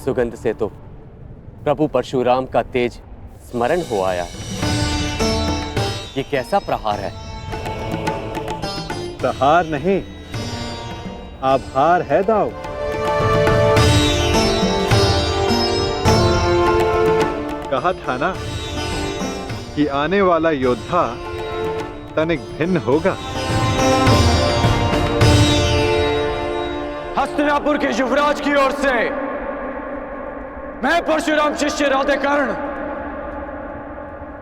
सुगंध से तो प्रभु परशुराम का तेज स्मरण हो आया। ये कैसा प्रहार है? प्रहार नहीं, आभार है दाऊ। कहा था ना कि आने वाला योद्धा तनिक भिन्न होगा। हस्तिनापुर के युवराज की ओर से मैं परशुराम शिष्य राधेकर्ण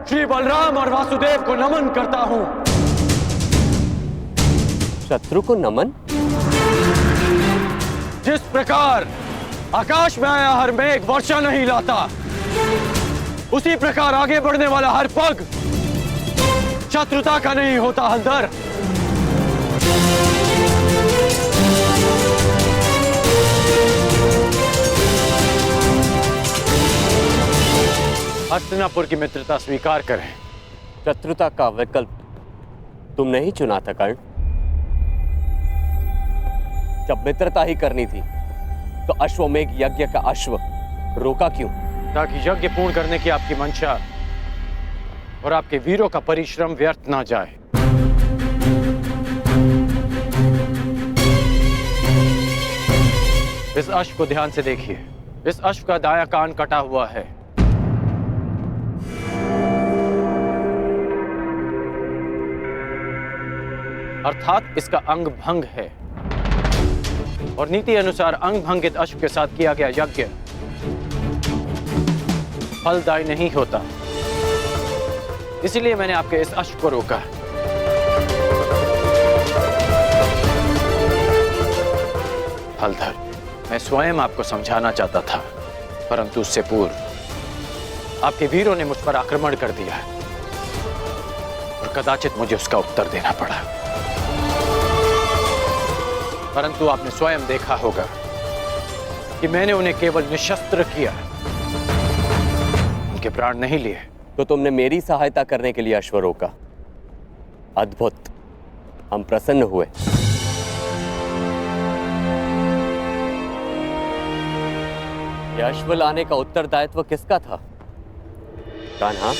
श्री बलराम और वासुदेव को नमन करता हूं। शत्रु को नमन? जिस प्रकार आकाश में आया हर मेघ वर्षा नहीं लाता, उसी प्रकार आगे बढ़ने वाला हर पग शत्रुता का नहीं होता हलधर। हस्तिनापुर की मित्रता स्वीकार करें। शत्रुता का विकल्प तुमने ही चुना था कर्ण। जब मित्रता ही करनी थी तो अश्वमेघ यज्ञ का अश्व रोका क्यों? ताकि यज्ञ पूर्ण करने की आपकी मंशा और आपके वीरों का परिश्रम व्यर्थ ना जाए। इस अश्व को ध्यान से देखिए। इस अश्व का दायां कान कटा हुआ है। अर्थात इसका अंग भंग है और नीति अनुसार अंग भंगित अश्व के साथ किया गया यज्ञ फलदायी नहीं होता। इसीलिए मैंने आपके इस अश्व को रोका। हलधर, मैं स्वयं आपको समझाना चाहता था, परंतु उससे पूर्व आपके वीरों ने मुझ पर आक्रमण कर दिया और कदाचित मुझे उसका उत्तर देना पड़ा। परंतु आपने स्वयं देखा होगा कि मैंने उन्हें केवल निशस्त्र किया, उनके प्राण नहीं लिए। तो तुमने मेरी सहायता करने के लिए अश्व रोका। अद्भुत, हम प्रसन्न हुए। यह अश्व लाने का उत्तरदायित्व किसका था? कान्हा,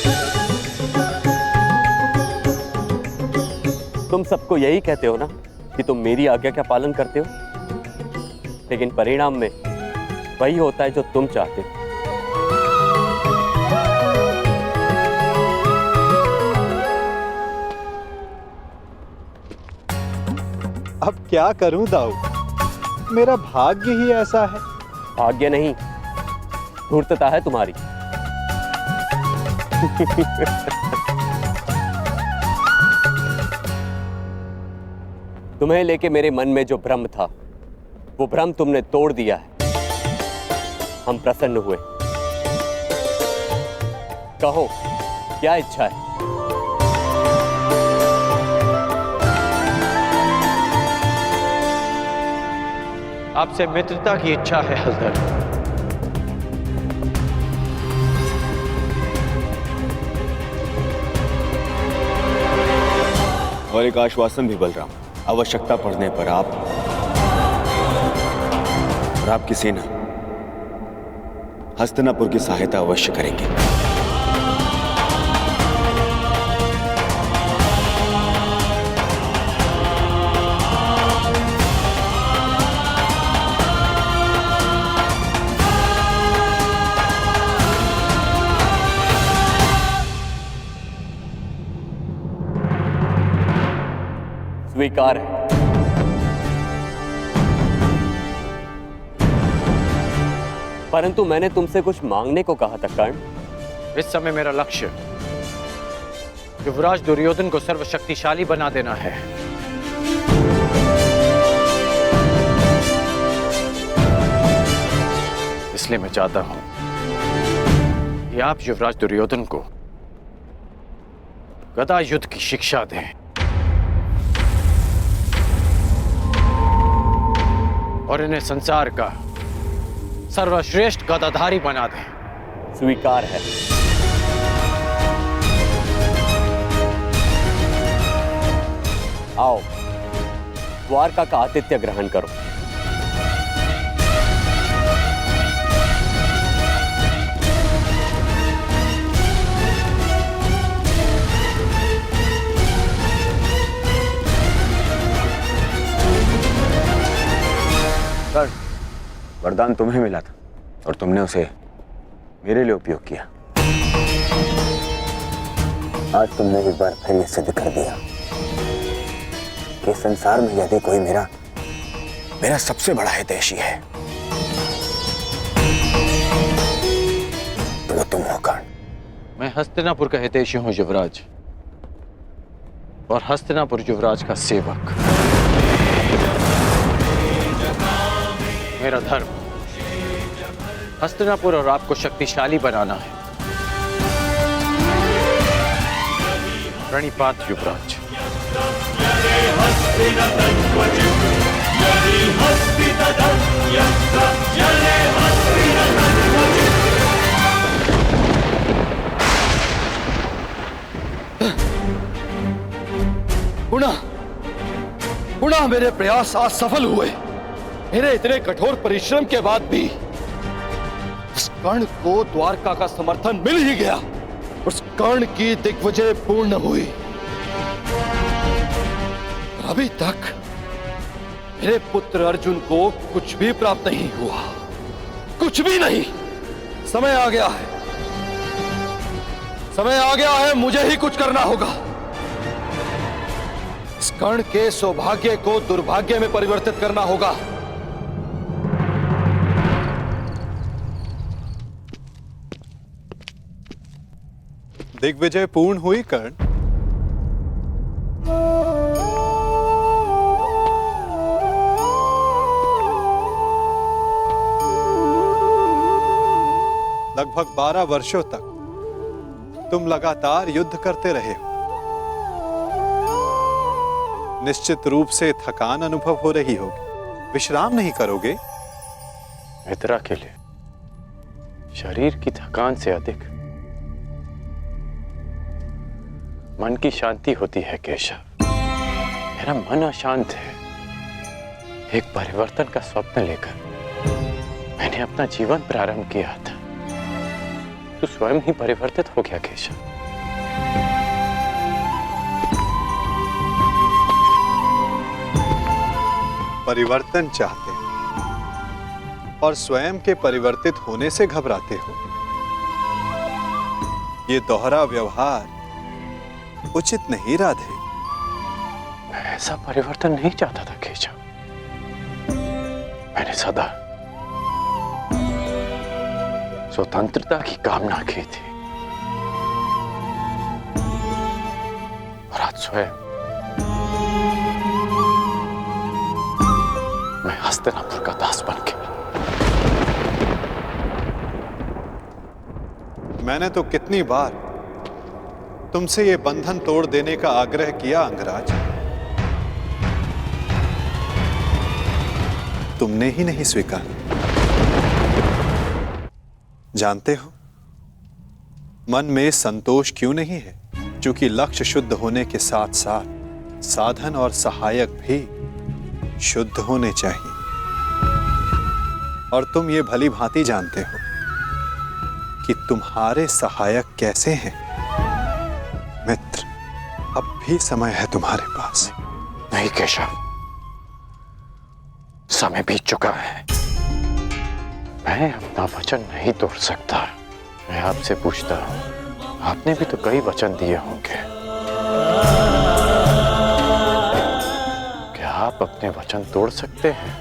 तुम सबको यही कहते हो ना कि तुम मेरी आज्ञा का पालन करते हो, लेकिन परिणाम में वही होता है जो तुम चाहते हो। अब क्या करूं दाऊ, मेरा भाग्य ही ऐसा है। भाग्य नहीं, धूर्तता है तुम्हारी। तुम्हें लेके मेरे मन में जो भ्रम था, वो भ्रम तुमने तोड़ दिया है। हम प्रसन्न हुए। कहो, क्या इच्छा है? आपसे मित्रता की इच्छा है हलधर। और एक आश्वासन भी बलराम, आवश्यकता पड़ने पर आप और आपकी सेना हस्तिनापुर की सहायता अवश्य करेंगे। स्वीकार है। परंतु मैंने तुमसे कुछ मांगने को कहा था कर्ण। इस समय मेरा लक्ष्य युवराज दुर्योधन को सर्वशक्तिशाली बना देना है। इसलिए मैं चाहता हूं कि आप युवराज दुर्योधन को गदा युद्ध की शिक्षा दें और इन्हें संसार का सर्वश्रेष्ठ गदाधारी बना दें। स्वीकार है। आओ, द्वारका का आतिथ्य ग्रहण करो। वरदान तुम्हें मिला था और तुमने उसे मेरे लिए उपयोग किया। आज तुमने एक बार फिर ये सिद्ध कर दिया कि संसार में यदि कोई मेरा सबसे बड़ा हितैषी है तो वो तुम हो कर्ण। मैं हस्तिनापुर का हितैषी हूं युवराज, और हस्तिनापुर युवराज का सेवक। मेरा धर्म हस्तिनापुर और आपको शक्तिशाली बनाना है। प्रणिपात युवराज। गुणा मेरे प्रयास आज सफल हुए। मेरे इतने कठोर परिश्रम के बाद भी उस कर्ण को द्वारका का समर्थन मिल ही गया। उस कर्ण की दिग्विजय पूर्ण हुई। अभी तक मेरे पुत्र अर्जुन को कुछ भी प्राप्त नहीं हुआ, कुछ भी नहीं। समय आ गया है, समय आ गया है, मुझे ही कुछ करना होगा। इस कर्ण के सौभाग्य को दुर्भाग्य में परिवर्तित करना होगा। दिग्विजय पूर्ण हुई कर्ण। लगभग 12 वर्षों तक तुम लगातार युद्ध करते रहे हो। निश्चित रूप से थकान अनुभव हो रही होगी। विश्राम नहीं करोगे? मित्रा के लिए शरीर की थकान से अधिक मन की शांति होती है केशव। मेरा मन अशांत है। एक परिवर्तन का स्वप्न लेकर मैंने अपना जीवन प्रारंभ किया था। तू स्वयं ही परिवर्तित हो गया केशव। परिवर्तन चाहते हैं और स्वयं के परिवर्तित होने से घबराते हो। ये दोहरा व्यवहार उचित नहीं राधे। मैं ऐसा परिवर्तन नहीं चाहता था केशव। मैंने सदा स्वतंत्रता की कामना की थी, और आज स्वयं मैं हस्तिनापुर का दास बन गया। मैंने तो कितनी बार तुमसे ये बंधन तोड़ देने का आग्रह किया अंगराज, तुमने ही नहीं स्वीकार। जानते हो मन में संतोष क्यों नहीं है? क्योंकि लक्ष्य शुद्ध होने के साथ साथ साधन और सहायक भी शुद्ध होने चाहिए। और तुम ये भली भांति जानते हो कि तुम्हारे सहायक कैसे हैं। मित्र, अब भी समय है तुम्हारे पास। नहीं केशव, समय बीत चुका है। मैं अपना वचन नहीं तोड़ सकता। मैं आपसे पूछता हूं, आपने भी तो कई वचन दिए होंगे। क्या आप अपने वचन तोड़ सकते हैं?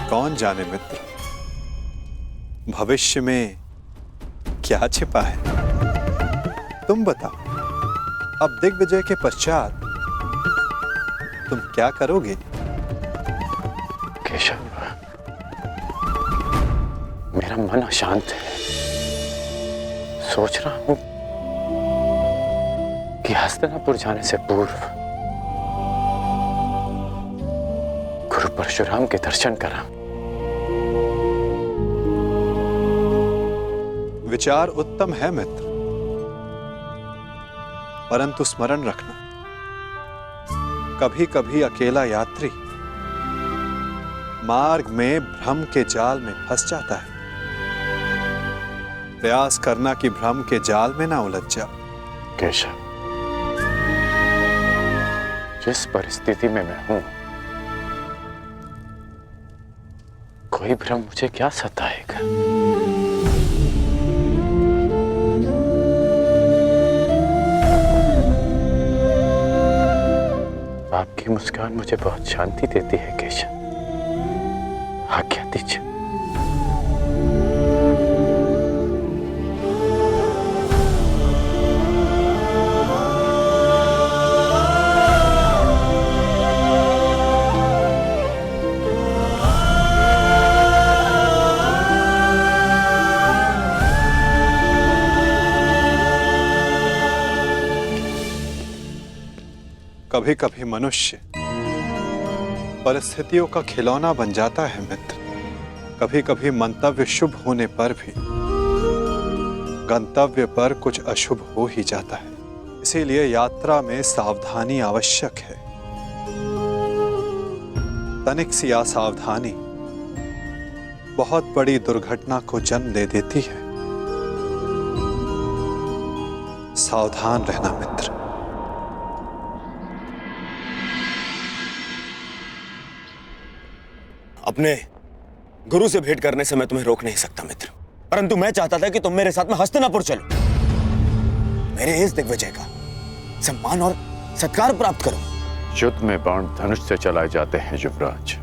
कौन जाने मित्र, भविष्य में क्या छिपा है? तुम बताओ, अब दिग्विजय के पश्चात तुम क्या करोगे? केशव, मेरा मन अशांत है। सोच रहा हूं कि हस्तिनापुर जाने से पूर्व गुरु परशुराम के दर्शन करा। विचार उत्तम है मित्र, परंतु स्मरण रखना, कभी कभी अकेला यात्री मार्ग में भ्रम के जाल में फंस जाता है। प्रयास करना कि भ्रम के जाल में ना उलझ जाओ। केशव, जिस परिस्थिति में मैं हूं, कोई भ्रम मुझे क्या सताएगा? आपकी मुस्कान मुझे बहुत शांति देती है केशव। आज्ञा दीजिए। कभी कभी मनुष्य परिस्थितियों का खिलौना बन जाता है मित्र। कभी कभी मंतव्य शुभ होने पर भी गंतव्य पर कुछ अशुभ हो ही जाता है। इसीलिए यात्रा में सावधानी आवश्यक है। तनिक सी असावधानी बहुत बड़ी दुर्घटना को जन्म दे देती है। सावधान रहना मित्र। अपने गुरु से भेंट करने से मैं तुम्हें रोक नहीं सकता मित्र, परंतु मैं चाहता था कि तुम मेरे साथ में हस्तिनापुर चलो, मेरे इस दिग्विजय का सम्मान और सत्कार प्राप्त करो। युद्ध में बाण धनुष से चलाए जाते हैं युवराज,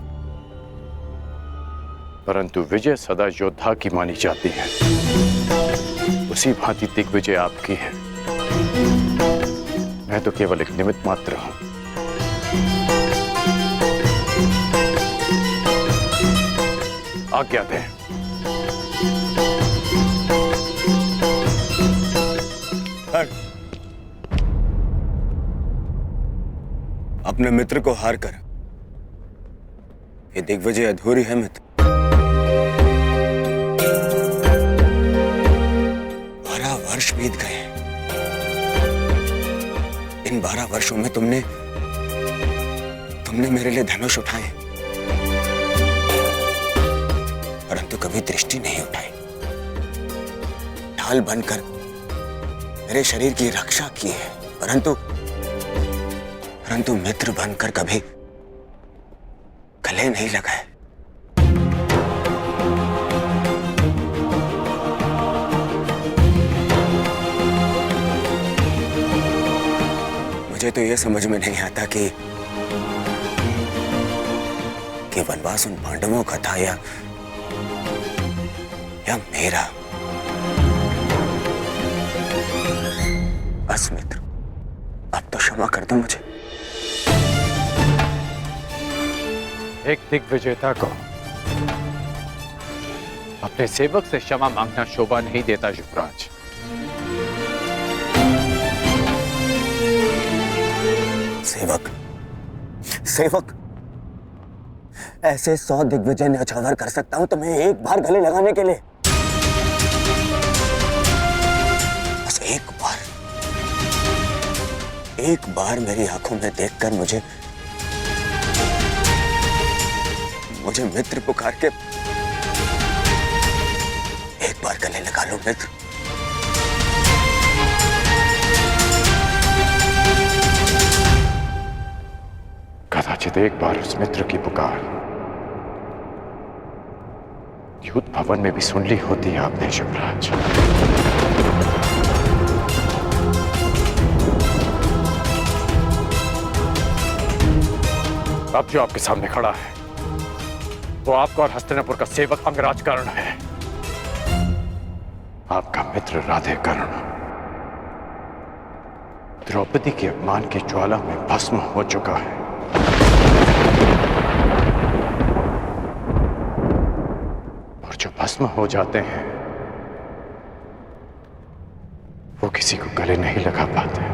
परंतु विजय सदा योद्धा की मानी जाती है। उसी भांति दिग्विजय आपकी है। मैं तो केवल एक निमित्त मात्र हूं। आज्ञा दें। अपने मित्र को हार कर ये दिग्विजय अधूरी है मित्र। 12 वर्ष बीत गए। इन 12 वर्षों में तुमने मेरे लिए धनुष उठाए, परंतु कभी दृष्टि नहीं उठाई। ढाल बनकर मेरे शरीर की रक्षा की है, परंतु मित्र बनकर कभी गले नहीं लगाए। मुझे तो यह समझ में नहीं आता कि वनवास उन पांडवों का था या मेरा। बस मित्र, अब तो क्षमा कर दो मुझे। एक दिग्विजेता को अपने सेवक से क्षमा मांगना शोभा नहीं देता युवराज। सेवक ऐसे 100 दिग्विजय न्यौछावर कर सकता हूं तुम्हें एक बार गले लगाने के लिए। बस एक बार मेरी आंखों में देखकर मुझे मित्र पुकार के एक बार गले लगा लो मित्र। कदाचित एक बार उस मित्र की पुकार युद्ध भवन में भी सुन ली होती है आपने युवराज। अब जो आपके सामने खड़ा है वो आपका और हस्तिनापुर का सेवक अंगराज कर्ण है, आपका मित्र राधे कर्ण। द्रौपदी के अपमान की ज्वाला में भस्म हो चुका है। और जो भस्म हो जाते हैं वो किसी को गले नहीं लगा पाते।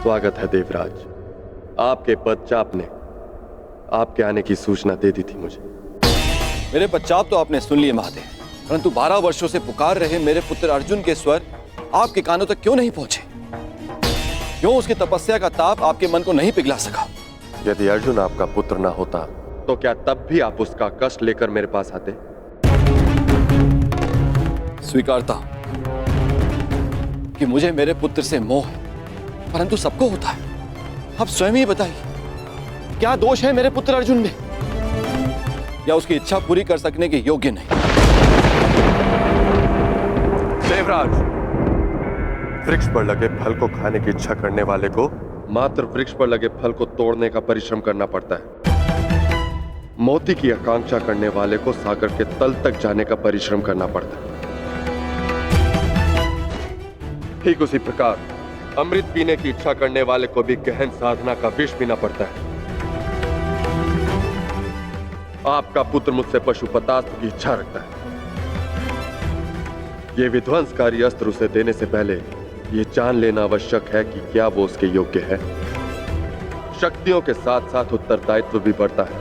स्वागत है देवराज। आपके पदचाप ने आपके आने की सूचना दे दी थी मुझे। मेरे पश्चात तो आपने सुन लिए महादेव, परंतु 12 वर्षों से पुकार रहे मेरे पुत्र अर्जुन के स्वर आपके कानों तक क्यों नहीं पहुंचे? क्यों उसकी तपस्या का ताप आपके मन को नहीं पिघला सका? यदि अर्जुन आपका पुत्र ना होता तो क्या तब भी आप उसका कष्ट लेकर मेरे पास आते? स्वीकारता हूं कि मुझे मेरे पुत्र से मोह है, परंतु सबको होता है। आप स्वयं ही बताइए, क्या दोष है मेरे पुत्र अर्जुन में, या उसकी इच्छा पूरी कर सकने के योग्य नहीं? देवराज, वृक्ष पर लगे फल को खाने की इच्छा करने वाले को मात्र वृक्ष पर लगे फल को तोड़ने का परिश्रम करना पड़ता है। मोती की आकांक्षा करने वाले को सागर के तल तक जाने का परिश्रम करना पड़ता है। ठीक उसी प्रकार अमृत पीने की इच्छा करने वाले को भी गहन साधना का विष पीना पड़ता है। आपका पुत्र मुझसे पशुपतास्त्र की इच्छा रखता है। यह विध्वंसकारी अस्त्र उसे देने से पहले यह जान लेना आवश्यक है कि क्या वो उसके योग्य है। शक्तियों के साथ साथ उत्तरदायित्व भी बढ़ता है।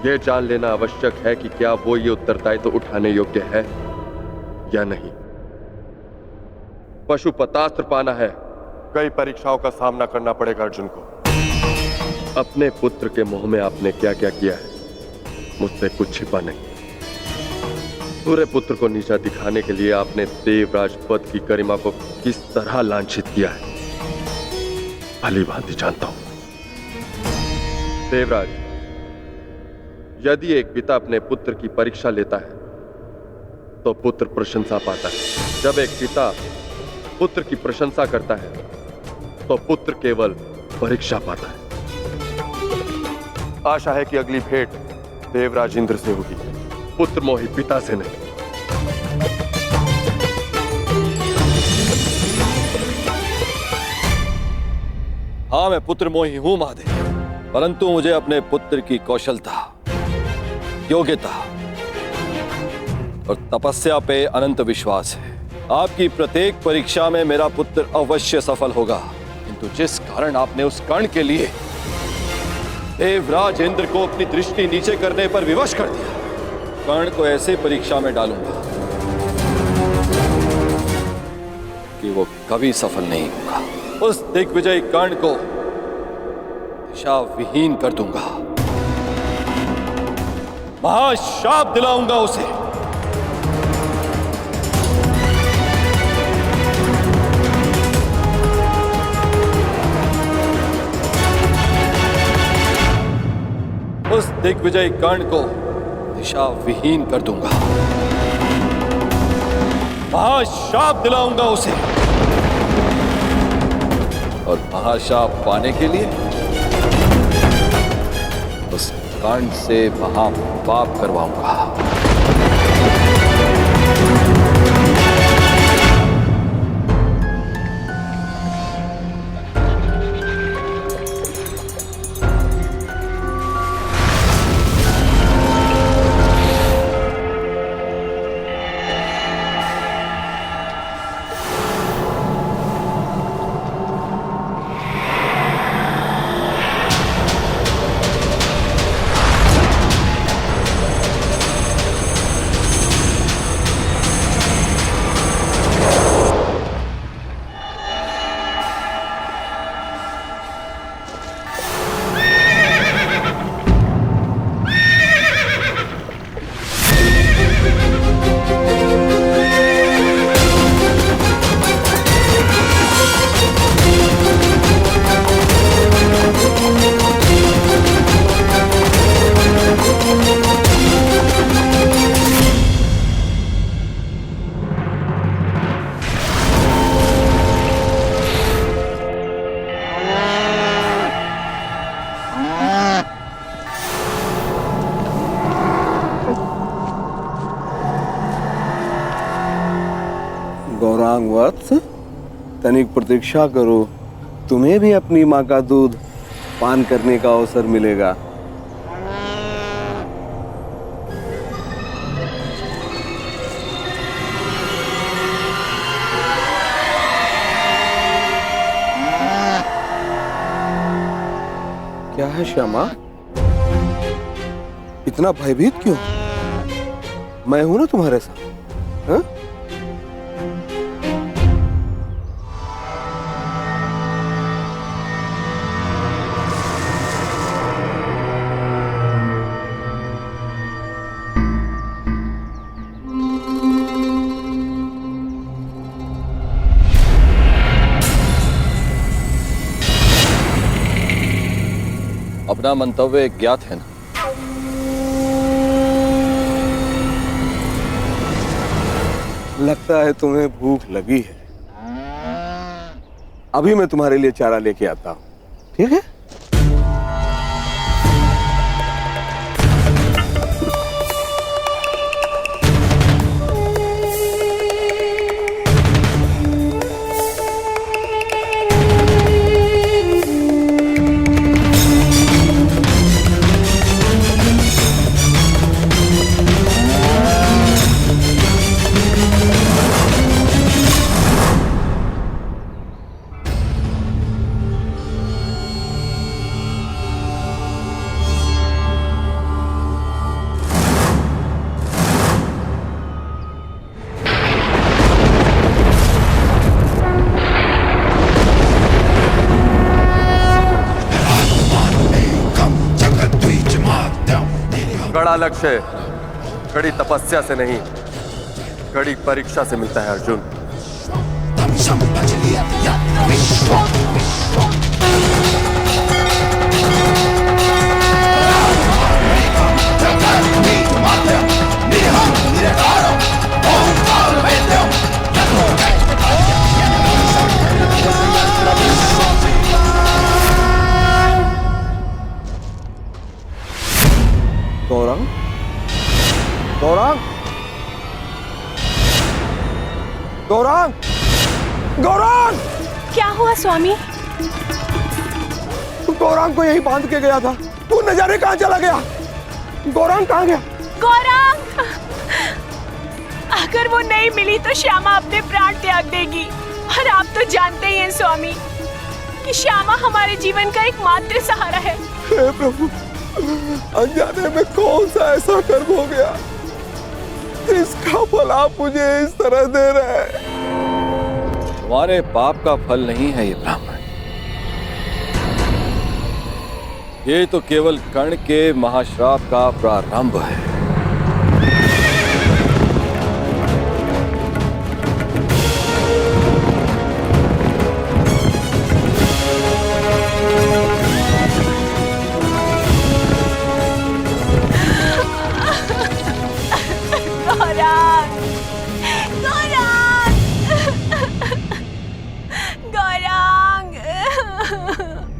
यह जान लेना आवश्यक है कि क्या वो ये उत्तरदायित्व उठाने योग्य है या नहीं। पशुपतास्त्र पाना है, कई परीक्षाओं का सामना करना पड़ेगा अर्जुन को। अपने पुत्र के मोह में आपने क्या क्या किया है, मुझसे कुछ छिपा नहीं। पूरे पुत्र को नीचा दिखाने के लिए आपने देवराज पद की गरिमा को किस तरह लांछित किया है, भली भांति जानता हूं। देवराज, यदि एक पिता अपने पुत्र की परीक्षा लेता है तो पुत्र प्रशंसा पाता है। जब एक पिता पुत्र की प्रशंसा करता है तो पुत्र केवल परीक्षा पाता है। आशा है कि अगली भेंट देवराज इंद्र से होगी, पुत्र मोही पिता से नहीं। हाँ, मैं पुत्र मोही हूं महादेव, परंतु मुझे अपने पुत्र की कौशलता, योग्यता और तपस्या पे अनंत विश्वास है। आपकी प्रत्येक परीक्षा में मेरा पुत्र अवश्य सफल होगा, किंतु जिस कारण आपने उस कर्ण के लिए देवराज इंद्र को अपनी दृष्टि नीचे करने पर विवश कर दिया, कर्ण को ऐसे परीक्षा में डालूंगा कि वो कभी सफल नहीं होगा। उस दिग्विजय कर्ण को दिशा विहीन कर दूंगा, महाशाप दिलाऊंगा उसे। उस दिग्विजय कर्ण को दिशा विहीन कर दूंगा, महाशाप दिलाऊंगा उसे। और महाशाप पाने के लिए उस कर्ण से महापाप करवाऊंगा। गौरांग वत्स, तनिक प्रतीक्षा करो, तुम्हें भी अपनी माँ का दूध पान करने का अवसर मिलेगा। है श्यामा? इतना भयभीत क्यों? मैं हूं ना तुम्हारे साथ। हाँ? अपना मंतव्य ज्ञात है ना? लगता है तुम्हें भूख लगी है। अभी मैं तुम्हारे लिए चारा लेके आता हूं, ठीक है? कड़ा लक्ष्य कड़ी तपस्या से नहीं, कड़ी परीक्षा से मिलता है अर्जुन। गौरांग, गौरांग, गौरांग, गौरांग! क्या हुआ स्वामी? गौरांग को यही बांध के गया था, तू नजारे कहाँ चला गया? गौरांग कहाँ गया? गौरांग! अगर वो नहीं मिली तो श्यामा अपने प्राण त्याग देगी, और आप तो जानते ही हैं स्वामी कि श्यामा हमारे जीवन का एकमात्र सहारा है। हे प्रभु, अनजाने में कौन सा ऐसा कर्म हो गया इसका फल आप मुझे इस तरह दे रहे हैं? तुम्हारे पाप का फल नहीं है ये ब्राह्मण, ये तो केवल कर्ण के महाश्राप का प्रारंभ है।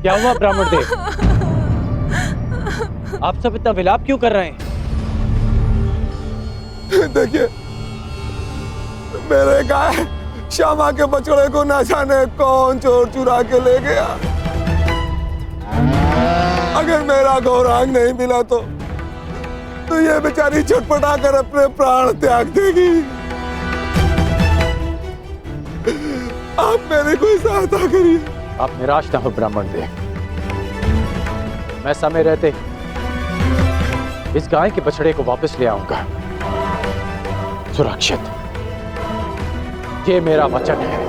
क्या हुआ ब्राह्मण देव? आप सब इतना विलाप क्यों कर रहे हैं? देखिए, मेरे गाय श्यामा के बछड़े को ना जाने कौन चोर चुरा के ले गया। अगर मेरा गौरांग नहीं मिला तो ये बेचारी छटपटा कर अपने प्राण त्याग देगी। आप मेरी कोई सहायता करिए। आप निराश ना हो ब्राह्मण देव, मैं समय रहते इस गाय के बछड़े को वापस ले आऊंगा सुरक्षित। ये मेरा वचन है।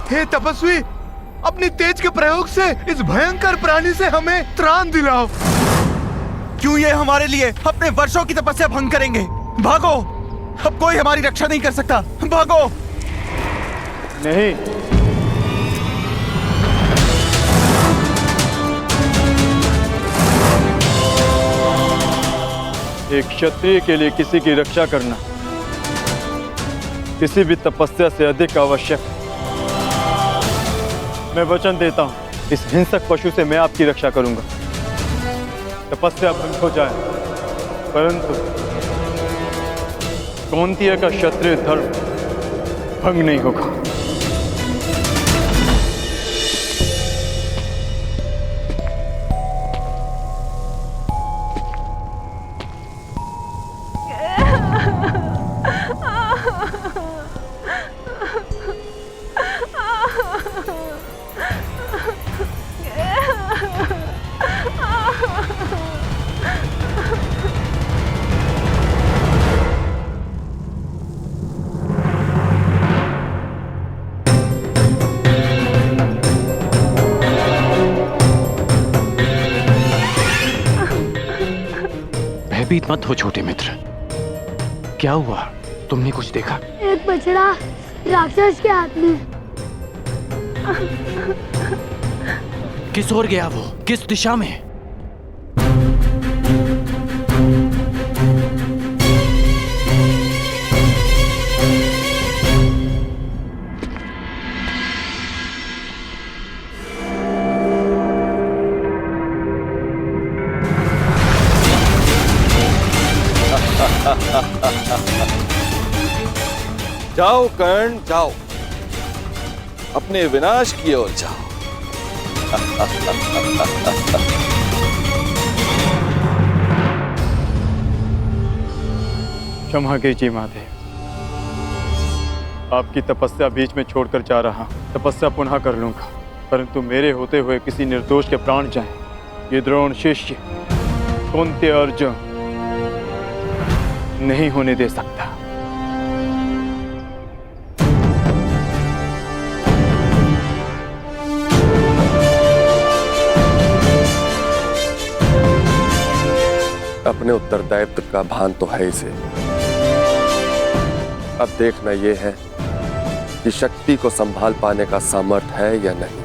हे तपस्वी, अपनी तेज के प्रयोग से इस भयंकर प्राणी से हमें त्राण दिलाओ। क्यों ये हमारे लिए अपने वर्षों की तपस्या भंग करेंगे? भागो, अब कोई हमारी रक्षा नहीं कर सकता। भागो। नहीं, एक क्षत्रिय के लिए किसी की रक्षा करना किसी भी तपस्या से अधिक आवश्यक है। मैं वचन देता हूं, इस हिंसक पशु से मैं आपकी रक्षा करूंगा। तपस्या भंग हो जाए, परंतु कौंतेय का क्षत्रिय धर्म भंग नहीं होगा। भयभीत मत हो छोटे मित्र। क्या हुआ? तुमने कुछ देखा? एक बछड़ा राक्षस के हाथ में। किस ओर गया वो? किस दिशा में? जाओ कर्ण, जाओ, अपने विनाश की ओर जाओ। क्षमा कीजिए महादेव, आपकी तपस्या बीच में छोड़कर जा रहा। तपस्या पुनः कर लूंगा, परंतु मेरे होते हुए किसी निर्दोष के प्राण जाएं, ये द्रोण शिष्य कुंती अर्जुन नहीं होने दे सकता। अपने उत्तरदायित्व का भान तो है इसे। अब देखना यह है कि शक्ति को संभाल पाने का सामर्थ्य है या नहीं।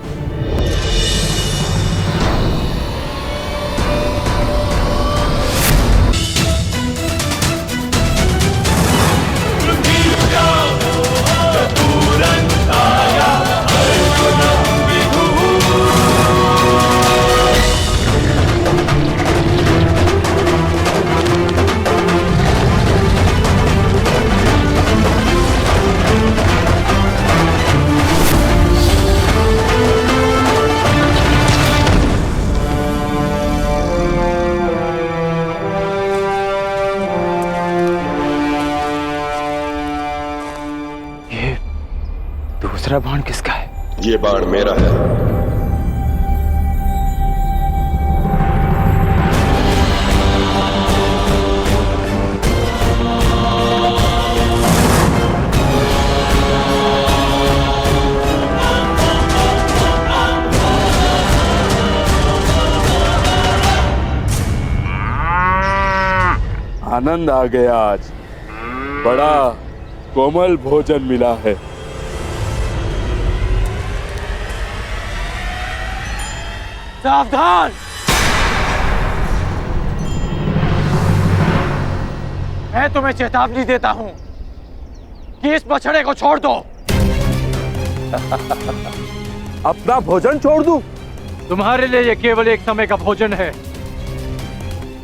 दूसरा बाण किसका है? ये बाण मेरा है। आनंद आ गया आज, बड़ा कोमल भोजन मिला है। सावधान! मैं तुम्हें चेतावनी देता हूं कि इस बछड़े को छोड़ दो। अपना भोजन छोड़ दूं? तुम्हारे लिए यह केवल एक समय का भोजन है,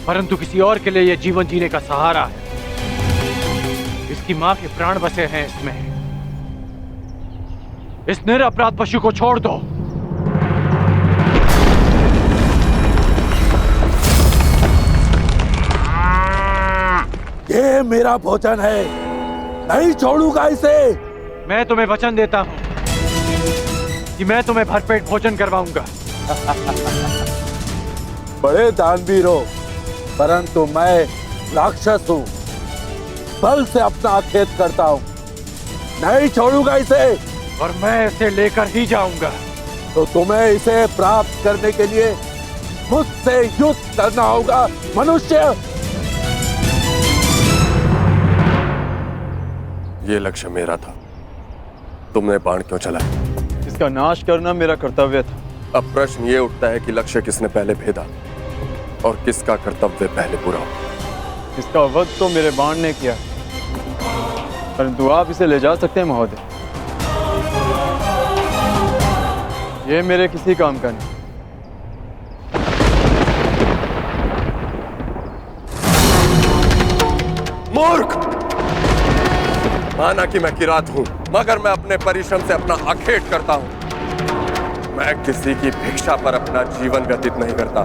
परंतु किसी और के लिए यह जीवन जीने का सहारा है। इसकी मां के प्राण बसे हैं इसमें। इस निरपराध पशु को छोड़ दो। ये मेरा भोजन है, नहीं छोड़ूंगा इसे। मैं तुम्हें वचन देता हूं कि मैं तुम्हें भरपेट भोजन करवाऊंगा। बड़े दानवीर हो, परंतु मैं राक्षस हूं, बल से अपना खेत करता हूं। नहीं छोड़ूंगा इसे। और मैं इसे लेकर ही जाऊंगा। तो तुम्हें इसे प्राप्त करने के लिए मुझसे युद्ध करना होगा मनुष्य। ये लक्ष्य मेरा था, तुमने बाण क्यों चलाया? इसका नाश करना मेरा कर्तव्य था। अब प्रश्न ये उठता है कि लक्ष्य किसने पहले भेदा और किसका कर्तव्य पहले पूरा हो। इसका वध तो मेरे बाण ने किया, परंतु आप इसे ले जा सकते हैं महोदय। ये मेरे किसी काम का नहीं। मूर्ख! माना कि मैं किरात हूं, मगर मैं अपने परिश्रम से अपना अखेट करता हूं। मैं किसी की भिक्षा पर अपना जीवन व्यतीत नहीं करता।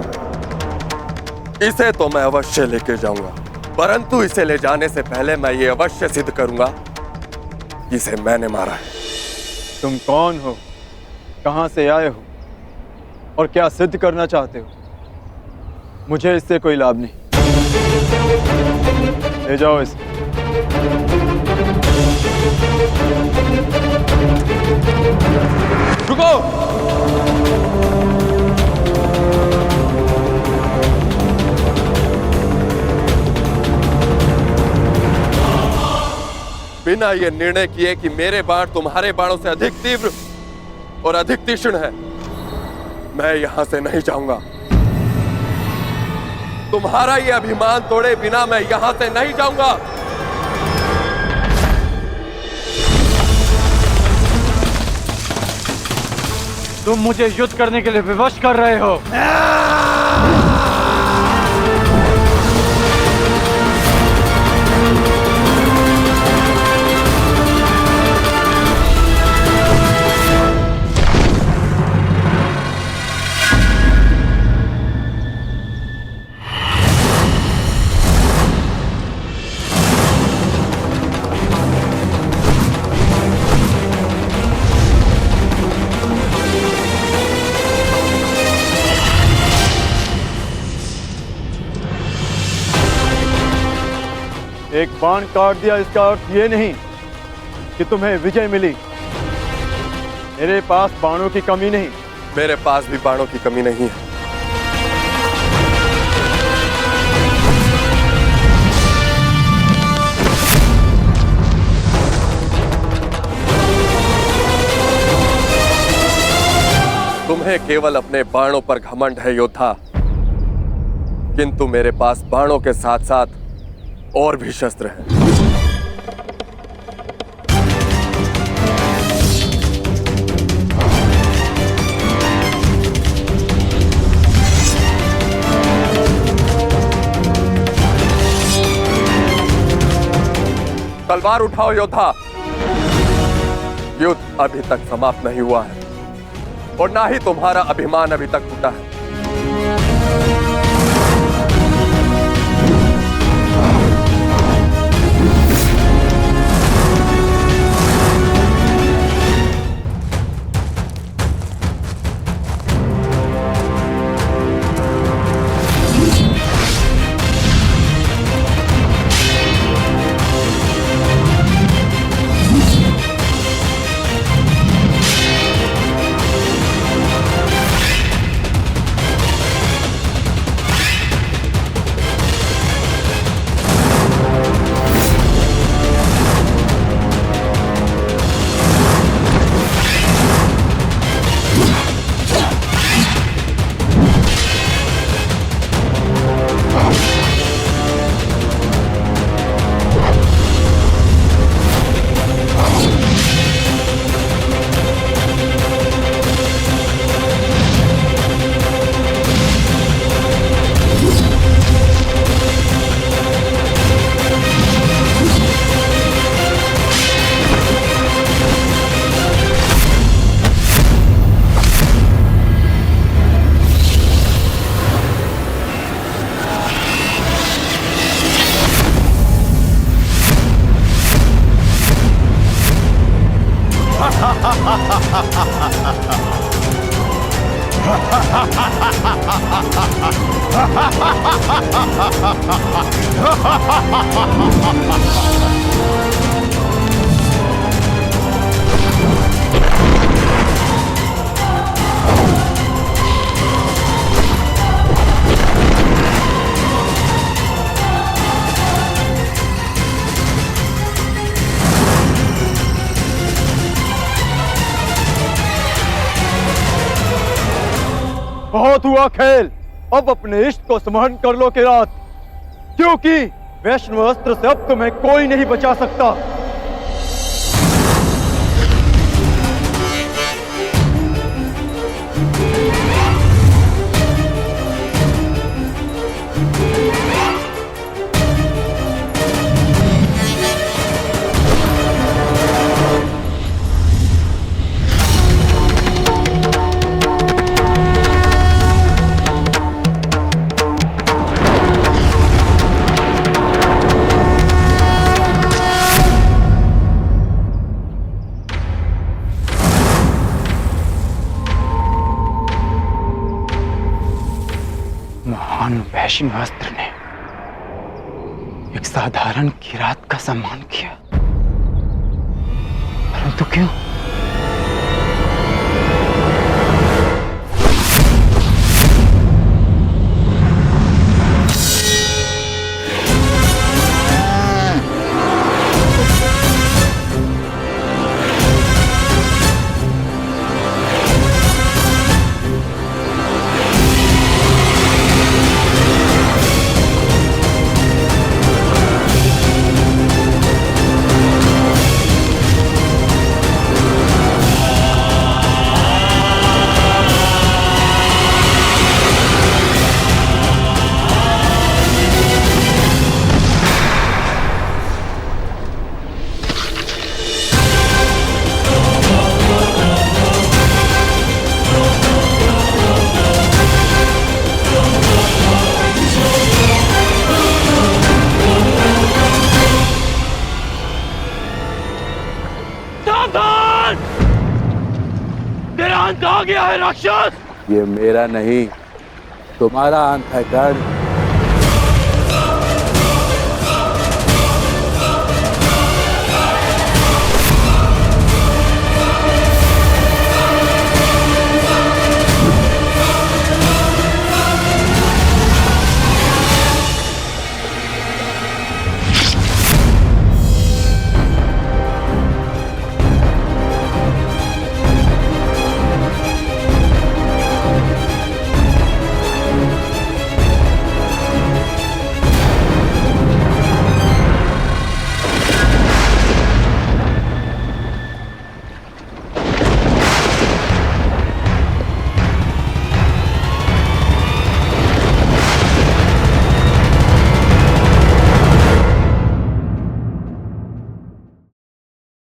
इसे तो मैं अवश्य लेके जाऊंगा, परंतु इसे ले जाने से पहले मैं ये अवश्य सिद्ध करूंगा कि इसे मैंने मारा है। तुम कौन हो, कहां से आए हो और क्या सिद्ध करना चाहते हो? मुझे इससे कोई लाभ नहीं। ले जाओ इसे। रुको! बिना ये निर्णय किए कि मेरे बाण तुम्हारे बाणों से अधिक तीव्र और अधिक तीक्ष्ण है, मैं यहां से नहीं जाऊंगा। तुम्हारा ये अभिमान तोड़े बिना मैं यहां से नहीं जाऊंगा। तुम मुझे युद्ध करने के लिए विवश कर रहे हो। एक बाण काट दिया इसका अर्थ ये नहीं कि तुम्हें विजय मिली। मेरे पास बाणों की कमी नहीं। मेरे पास भी बाणों की कमी नहीं है। तुम्हें केवल अपने बाणों पर घमंड है योद्धा, किंतु मेरे पास बाणों के साथ साथ और भी शस्त्र हैं। तलवार उठाओ योद्धा। युद्ध अभी तक समाप्त नहीं हुआ है और ना ही तुम्हारा अभिमान अभी तक टूटा है। बहुत हुआ खेल, अब अपने इष्ट को स्मरण कर लो किरात, क्योंकि वैष्णव अस्त्र से अब तुम्हें कोई नहीं बचा सकता। शिवास्त्र ने एक साधारण किरात का सम्मान किया, परंतु क्यों? ये मेरा नहीं, तुम्हारा अंत है कर्ण।